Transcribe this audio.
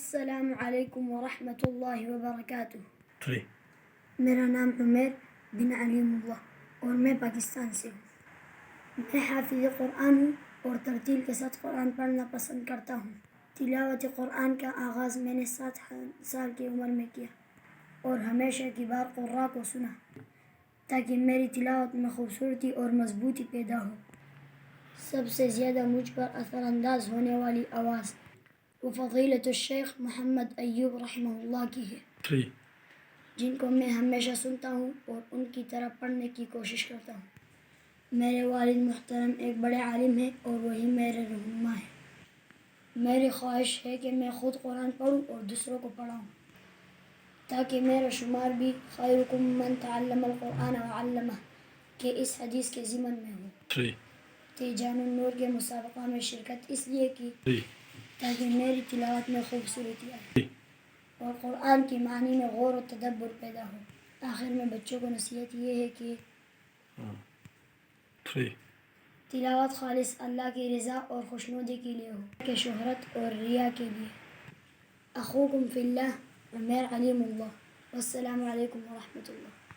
السلام علیکم ورحمۃ اللہ وبرکاتہ۔ 3 میرا نام عمیر بن علیم اللہ اور میں پاکستان سے ہوں۔ میں حافظ قرآن ہوں اور ترتیل کے ساتھ قرآن پڑھنا پسند کرتا ہوں۔ تلاوت قرآن کا آغاز میں نے 7 سال کی عمر میں کیا اور ہمیشہ کی بار قراء کو سنا تاکہ میری تلاوت میں خوبصورتی اور مضبوطی پیدا ہو۔ سب سے زیادہ مجھ پر اثر انداز ہونے والی آواز وہ فضیلت الشیخ محمد ایوب رحمہ اللہ کی ہے، 3 جن کو میں ہمیشہ سنتا ہوں اور ان کی طرح پڑھنے کی کوشش کرتا ہوں۔ میرے والد محترم ایک بڑے عالم ہیں اور وہی میرے رہنما ہیں۔ میری خواہش ہے کہ میں خود قرآن پڑھوں اور دوسروں کو پڑھاؤں تاکہ میرا شمار بھی خیرکم من تعلم القرآن وعلمہ کے اس حدیث کے ضمن میں ہو۔ 3 تیجان النور کے مسابقہ میں شرکت اس لیے کی 3 تاکہ میری تلاوت میں خوبصورتی آئے اور قرآن کی معنی میں غور و تدبر پیدا ہو۔ آخر میں بچوں کو نصیحت یہ ہے کہ 3 تلاوت خالص اللہ کی رضا اور خوشنودی کے لیے ہو کہ شہرت اور ریا کے لیے۔ اخوکم فی اللہ عمیر علیم اللہ، والسلام علیکم ورحمۃ اللہ۔